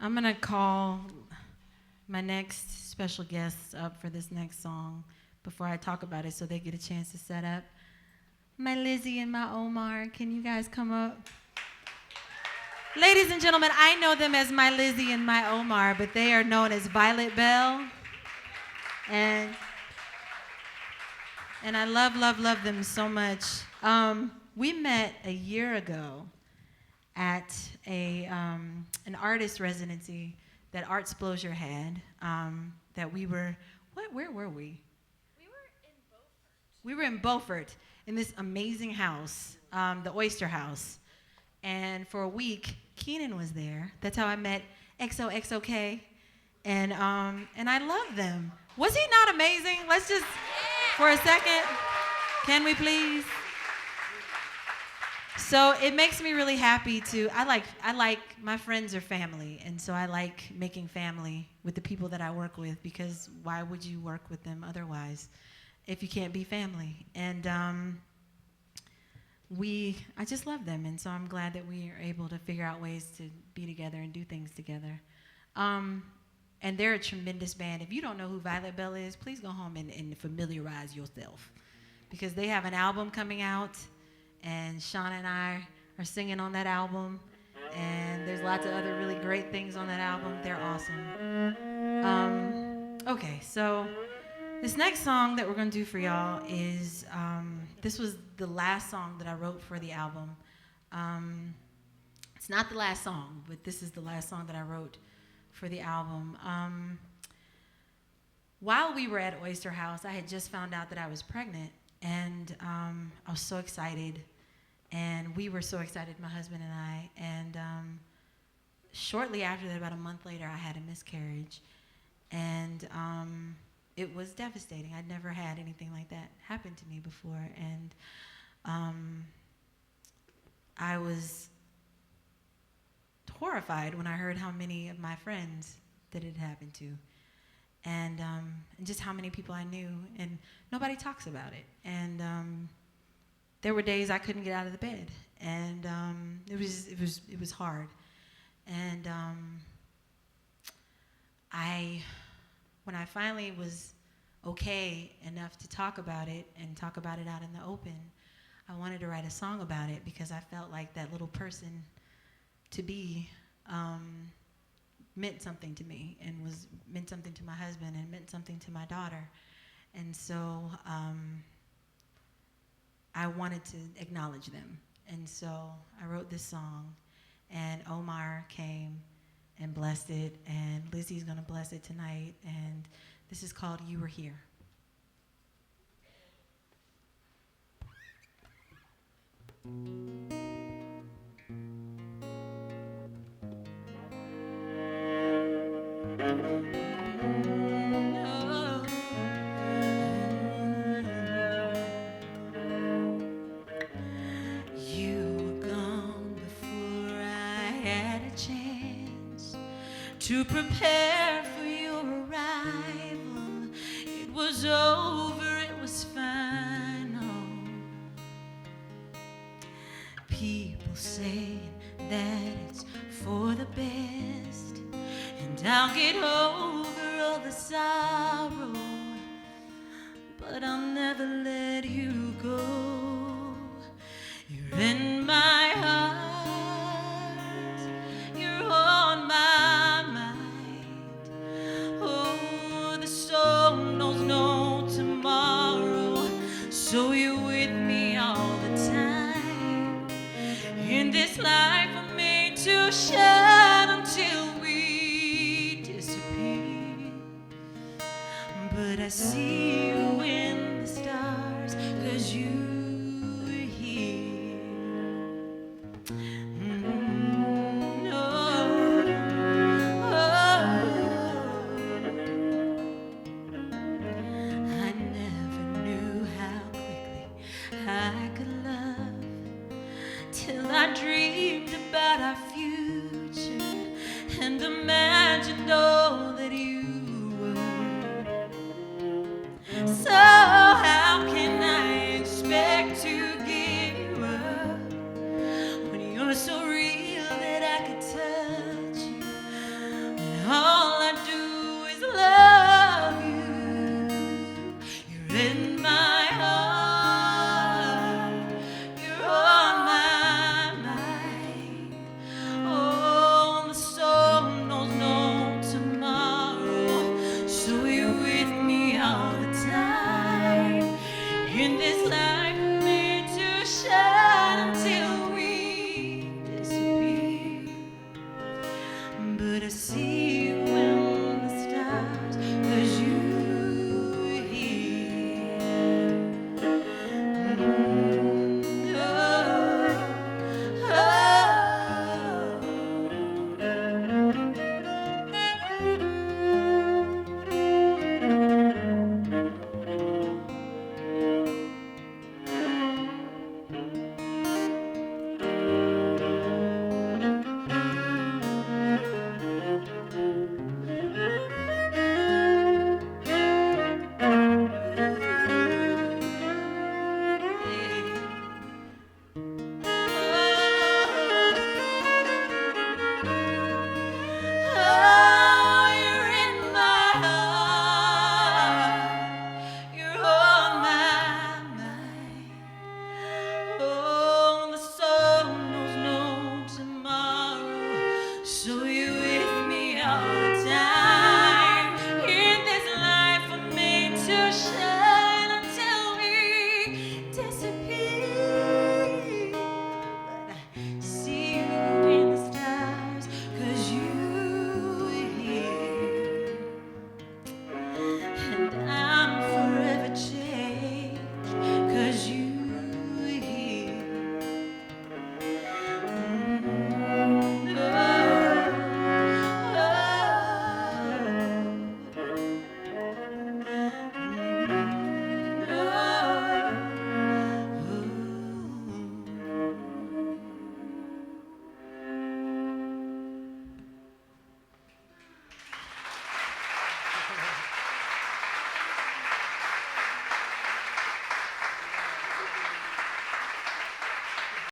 I'm going to call my next special guests up for this next song before I talk about it so they get a chance to set up. My Lizzie and my Omar, can you guys come up? Ladies and gentlemen, I know them as my Lizzie and my Omar, but they are known as Violet Bell. And I love, love, love them so much. We met a year ago at an artist residency that ArtSplosion had. That we were, where were we? We were in Beaufort in this amazing house, the Oyster House. And for a week, Keenan was there. That's how I met XOXOK. And I love them. Was he not amazing? Let's just, for a second, can we please? So it makes me really happy to, I like, my friends are family, and so I like making family with the people that I work with, because why would you work with them otherwise if you can't be family? And I just love them, and so I'm glad that we are able to figure out ways to be together and do things together. And they're a tremendous band. If you don't know who Violet Bell is, please go home and familiarize yourself, because they have an album coming out, and Shauna and I are singing on that album, and there's lots of other really great things on that album. They're awesome. Okay, so this next song that we're going to do for y'all is, this was the last song that I wrote for the album. It's not the last song, but this is the last song that I wrote for the album. While we were at Oyster House, I had just found out that I was pregnant, and I was so excited, and we were so excited, my husband and I, and shortly after that, about a month later, I had a miscarriage, and it was devastating. I'd never had anything like that happen to me before, and I was horrified when I heard how many of my friends that it happened to, and just how many people I knew, and nobody talks about it. And there were days I couldn't get out of the bed, and it was hard. And when I finally was okay enough to talk about it and talk about it out in the open, I wanted to write a song about it, because I felt like that little person to be meant something to me, and meant something to my husband, and meant something to my daughter. And so I wanted to acknowledge them. And so I wrote this song, and Omar came and blessed it, and Lizzie's gonna bless it tonight, and this is called You Were Here. To prepare for your arrival, it was over, it was final. People saying that it's for the best, and I'll get over all the sorrow, but I'll never let you go. You're in my heart, you're on my so you're with me all the time. In this life I'm made to shine until we disappear. But I see you in the stars, 'cause you're here. I dreamed about our future and imagined all that you were. but I see you in the stars, 'cause you here. So you with me all